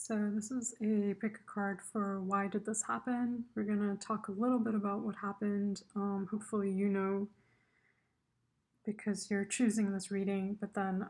So this is a pick a card for why did this happen. We're going to talk a little bit about what happened. Hopefully you know because you're choosing this reading, but then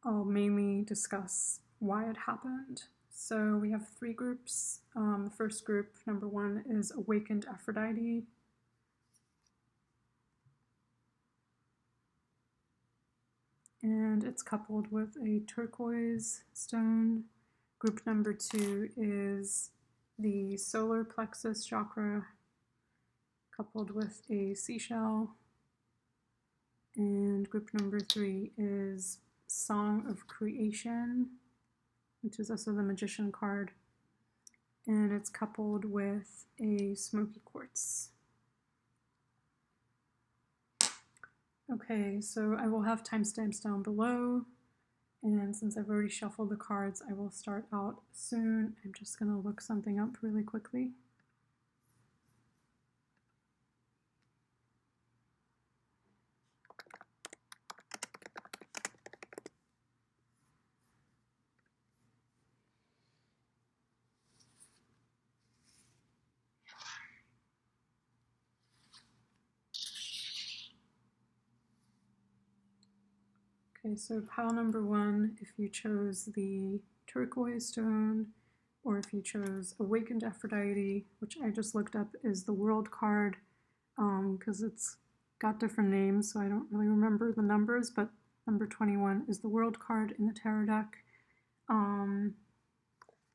I'll mainly discuss why it happened. So we have three groups. The first group, number one, is Awakened Aphrodite. And it's coupled with a turquoise stone. Group number two is the solar plexus chakra, coupled with a seashell. And group number three is Song of Creation, which is also the Magician card. And it's coupled with a smoky quartz. Okay, so I will have timestamps down below, and since I've already shuffled the cards, I will start out soon. I'm just going to look something up really quickly. Okay, so pile number one, if you chose the turquoise stone, or if you chose Awakened Aphrodite, which I just looked up is the World card, because it's got different names, so I don't really remember the numbers, but number 21 is the World card in the tarot deck.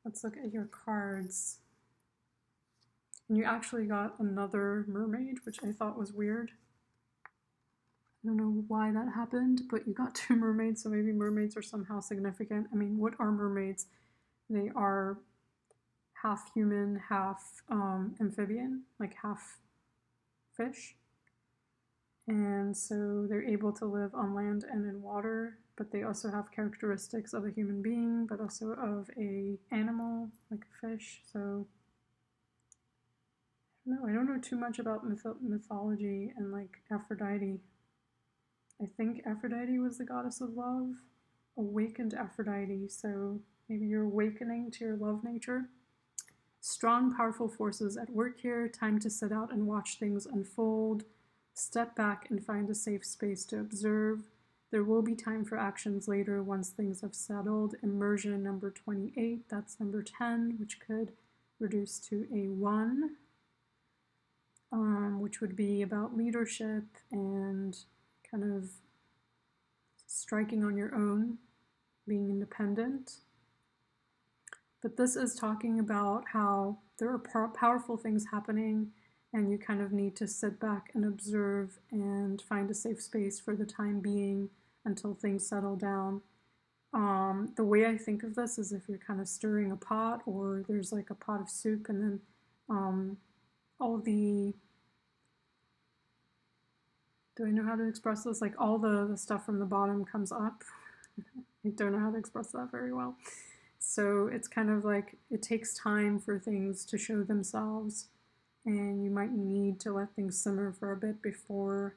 Let's look at your cards. And you actually got another mermaid, which I thought was weird. I don't know why that happened, but you got two mermaids, so maybe mermaids are somehow significant. I mean, what are mermaids? They are half human, half amphibian, like half fish. And so they're able to live on land and in water, but they also have characteristics of a human being, but also of an animal, like a fish. So I don't know too much about mythology and like Aphrodite. I think Aphrodite was the goddess of love, Awakened Aphrodite, so maybe you're awakening to your love nature. Strong, powerful forces at work here, time to sit out and watch things unfold. Step back and find a safe space to observe. There will be time for actions later once things have settled. Immersion number 28, that's number 10, which could reduce to a 1, which would be about leadership and kind of striking on your own, being independent. But this is talking about how there are powerful things happening and you kind of need to sit back and observe and find a safe space for the time being until things settle down. The way I think of this is if you're kind of stirring a pot, or there's like a pot of soup and then all the, do I know how to express this? Like all the stuff from the bottom comes up. I don't know how to express that very well. So it's kind of like it takes time for things to show themselves, and you might need to let things simmer for a bit before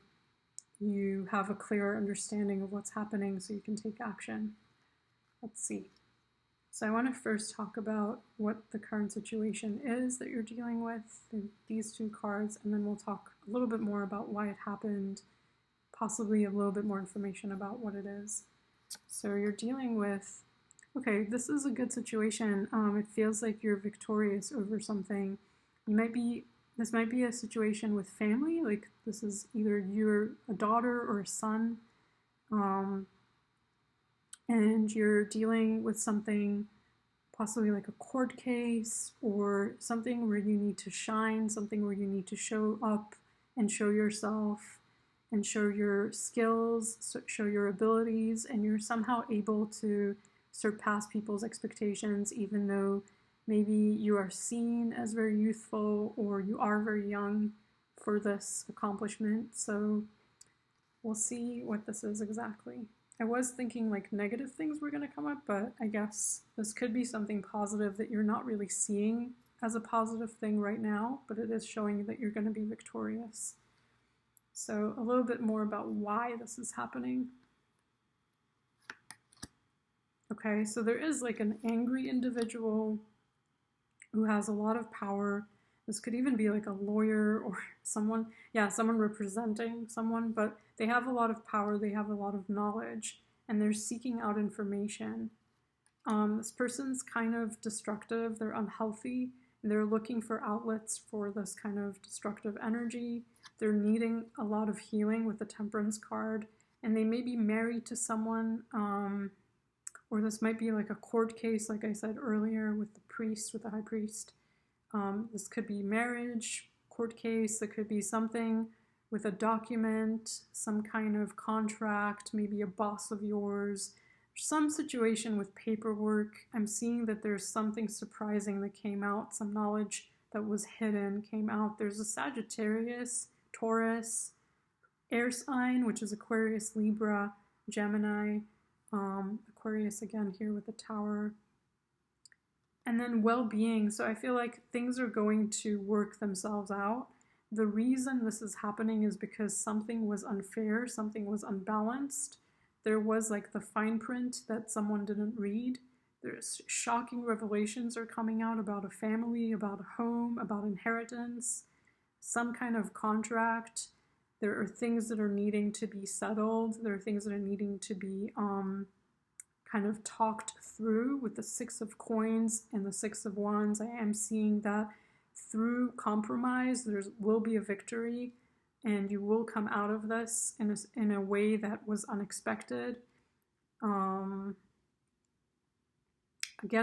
you have a clearer understanding of what's happening so you can take action. Let's see. So I want to first talk about what the current situation is that you're dealing with, these two cards, and then we'll talk a little bit more about why it happened, possibly a little bit more information about what it is. So you're dealing with, okay, this is a good situation. It feels like you're victorious over something. This might be a situation with family, like this is either you're a daughter or a son, and you're dealing with something possibly like a court case or something where you need to shine, something where you need to show up and show yourself and show your skills, show your abilities, and you're somehow able to surpass people's expectations even though maybe you are seen as very youthful or you are very young for this accomplishment. So we'll see what this is exactly. I was thinking like negative things were going to come up, but I guess this could be something positive that you're not really seeing as a positive thing right now, but it is showing that you're going to be victorious. So a little bit more about why this is happening. Okay, so there is like an angry individual who has a lot of power. This could even be like a lawyer or someone, yeah, someone representing someone, but they have a lot of power, they have a lot of knowledge, and they're seeking out information. This person's kind of destructive, they're unhealthy, and they're looking for outlets for this kind of destructive energy. They're needing a lot of healing with the Temperance card, and they may be married to someone, or this might be like a court case, like I said earlier, with the priest, with the high priest. This could be marriage, court case, it could be something with a document, some kind of contract, maybe a boss of yours, some situation with paperwork. I'm seeing that there's something surprising that came out, some knowledge that was hidden came out. There's a Sagittarius, Taurus, air sign, which is Aquarius, Libra, Gemini, Aquarius again here with the Tower. And then well-being. So I feel like things are going to work themselves out. The reason this is happening is because something was unfair, something was unbalanced. There was like the fine print that someone didn't read. There's shocking revelations are coming out about a family, about a home, about inheritance, some kind of contract. There are things that are needing to be settled. There are things that are needing to be kind of talked through with the Six of Coins and the Six of Wands. I am seeing that through compromise, there will be a victory, and you will come out of this in a way that was unexpected. Again,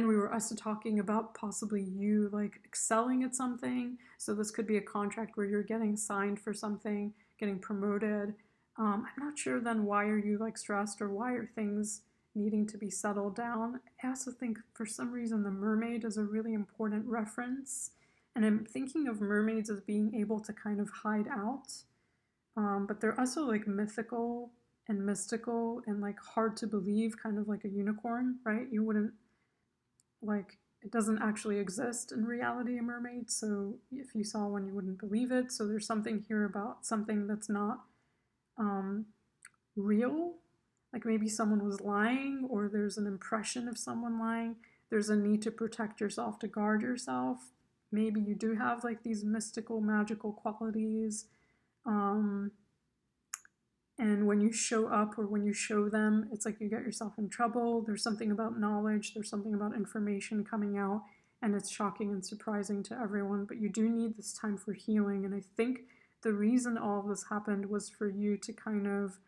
we were also talking about possibly you like excelling at something. So this could be a contract where you're getting signed for something, getting promoted. I'm not sure then why are you like stressed, or why are things needing to be settled down. I also think for some reason the mermaid is a really important reference. And I'm thinking of mermaids as being able to kind of hide out. But they're also like mythical and mystical and like hard to believe, kind of like a unicorn, right? You wouldn't, like, it doesn't actually exist in reality, a mermaid. So if you saw one, you wouldn't believe it. So there's something here about something that's not real. Like maybe someone was lying, or there's an impression of someone lying. There's a need to protect yourself, to guard yourself. Maybe you do have like these mystical, magical qualities. And when you show up or when you show them, it's like you get yourself in trouble. There's something about knowledge, there's something about information coming out, and it's shocking and surprising to everyone. But you do need this time for healing. And I think the reason all of this happened was for you to kind of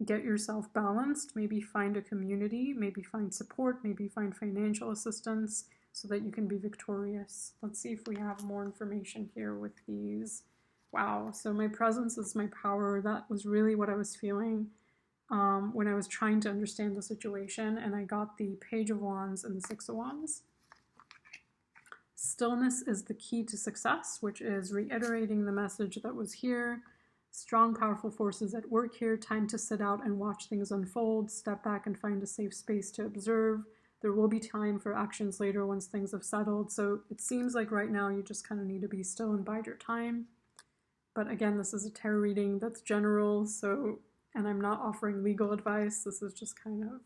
get yourself balanced, maybe find a community, maybe find support, maybe find financial assistance so that you can be victorious. Let's see if we have more information here with these. Wow, so my presence is my power. That was really what I was feeling when I was trying to understand the situation, and I got the Page of Wands and the Six of Wands. Stillness is the key to success, which is reiterating the message that was here. Strong, powerful forces at work here. Time to sit out and watch things unfold. Step back and find a safe space to observe. There will be time for actions later once things have settled. So it seems like right now you just kind of need to be still and bide your time. But again, this is a tarot reading that's general, so, and I'm not offering legal advice. This is just kind of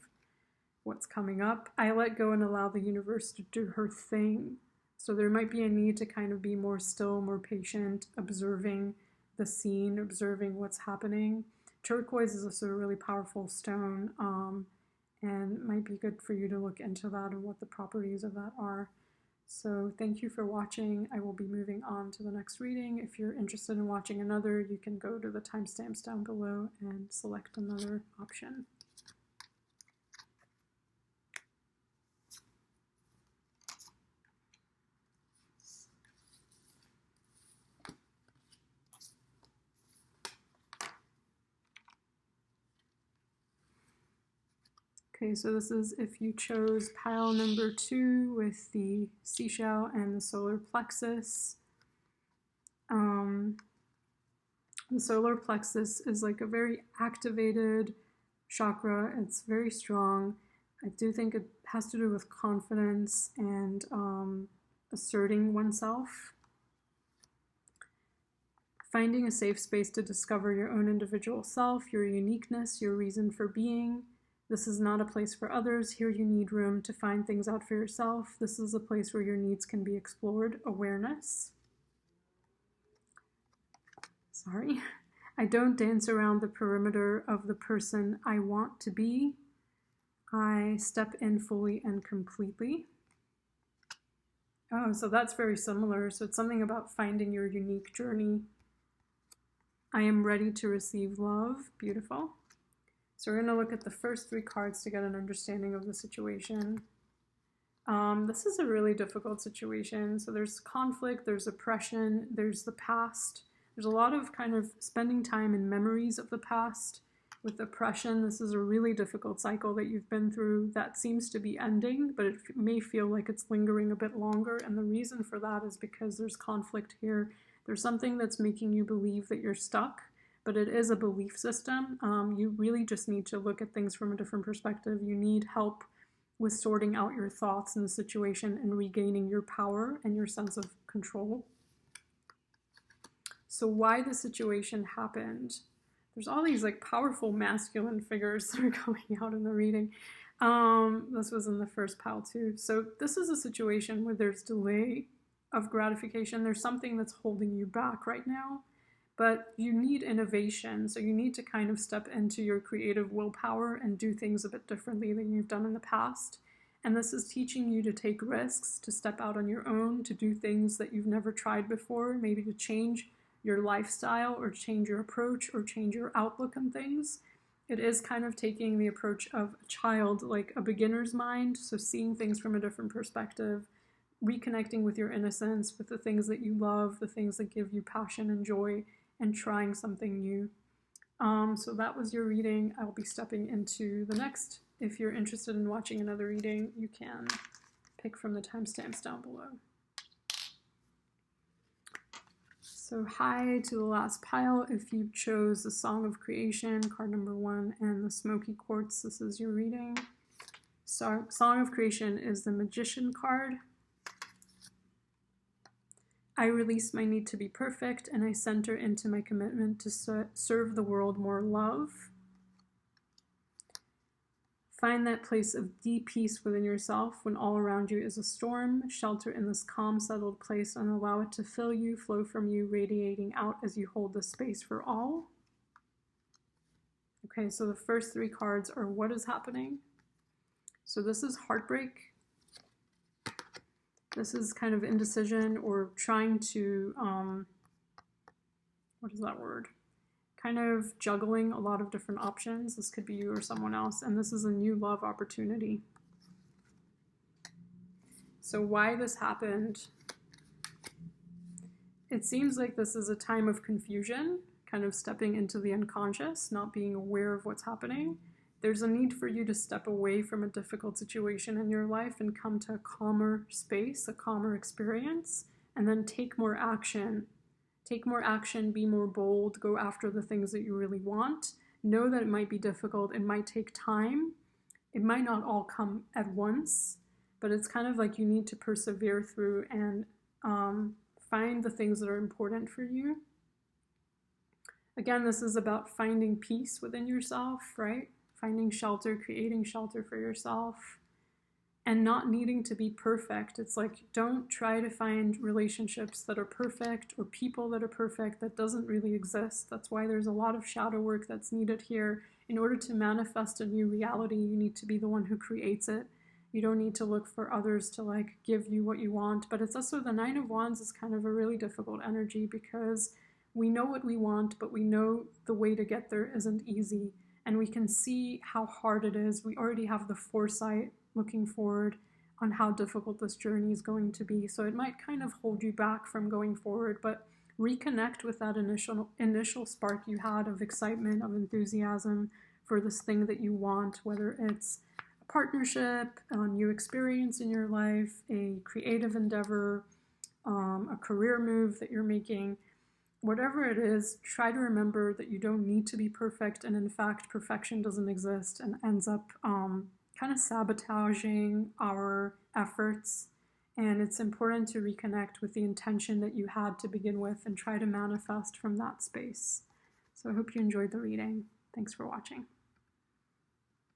what's coming up. I let go and allow the universe to do her thing. So there might be a need to kind of be more still, more patient, observing the scene, observing what's happening. Turquoise is also a really powerful stone, and it might be good for you to look into that and what the properties of that are. So thank you for watching. I will be moving on to the next reading. If you're interested in watching another, you can go to the timestamps down below and select another option. Okay, so this is if you chose pile number 2 with the seashell and the solar plexus. The solar plexus is like a very activated chakra. It's very strong. I do think it has to do with confidence and asserting oneself. Finding a safe space to discover your own individual self, your uniqueness, your reason for being. This is not a place for others. Here you need room to find things out for yourself. This is a place where your needs can be explored. Awareness. Sorry. I don't dance around the perimeter of the person I want to be. I step in fully and completely. Oh, so that's very similar. So it's something about finding your unique journey. I am ready to receive love. Beautiful. So we're going to look at the first 3 cards to get an understanding of the situation. This is a really difficult situation. So there's conflict, there's oppression, there's the past. There's a lot of kind of spending time in memories of the past. With oppression, this is a really difficult cycle that you've been through that seems to be ending, but it may feel like it's lingering a bit longer. And the reason for that is because there's conflict here. There's something that's making you believe that you're stuck, but it is a belief system. You really just need to look at things from a different perspective. You need help with sorting out your thoughts in the situation and regaining your power and your sense of control. So why the situation happened? There's all these like powerful masculine figures that are coming out in the reading. This was in the first pile too. So this is a situation where there's delay of gratification. There's something that's holding you back right now, but you need innovation. So you need to kind of step into your creative willpower and do things a bit differently than you've done in the past. And this is teaching you to take risks, to step out on your own, to do things that you've never tried before, maybe to change your lifestyle or change your approach or change your outlook on things. It is kind of taking the approach of a child, like a beginner's mind, so seeing things from a different perspective, reconnecting with your innocence, with the things that you love, the things that give you passion and joy, and trying something new. So that was your reading. I'll be stepping into the next. If you're interested in watching another reading, you can pick from the timestamps down below. So hi to the last pile. If you chose the Song of Creation, card number 1, and the Smoky Quartz, this is your reading. So Song of Creation is the Magician card. I release my need to be perfect, and I center into my commitment to serve the world more love. Find that place of deep peace within yourself when all around you is a storm. Shelter in this calm, settled place and allow it to fill you, flow from you, radiating out as you hold the space for all. Okay, so the first 3 cards are what is happening. So this is heartbreak. This is kind of indecision or trying to, what is that word? Kind of juggling a lot of different options. This could be you or someone else, and this is a new love opportunity. So why this happened? It seems like this is a time of confusion, kind of stepping into the unconscious, not being aware of what's happening. There's a need for you to step away from a difficult situation in your life and come to a calmer space, a calmer experience, and then take more action. Take more action, be more bold, go after the things that you really want. Know that it might be difficult, it might take time. It might not all come at once, but it's kind of like you need to persevere through and find the things that are important for you. Again, this is about finding peace within yourself, right? Finding shelter, creating shelter for yourself, and not needing to be perfect. It's like, don't try to find relationships that are perfect or people that are perfect. That doesn't really exist. That's why there's a lot of shadow work that's needed here. In order to manifest a new reality, you need to be the one who creates it. You don't need to look for others to like give you what you want. But it's also the 9 of Wands is kind of a really difficult energy because we know what we want, but we know the way to get there isn't easy. And we can see how hard it is. We already have the foresight looking forward on how difficult this journey is going to be. So it might kind of hold you back from going forward, but reconnect with that initial spark you had of excitement, of enthusiasm for this thing that you want, whether it's a partnership, a new experience in your life, a creative endeavor, a career move that you're making. Whatever it is, try to remember that you don't need to be perfect, and in fact, perfection doesn't exist and ends up kind of sabotaging our efforts. And it's important to reconnect with the intention that you had to begin with and try to manifest from that space. So I hope you enjoyed the reading. Thanks for watching.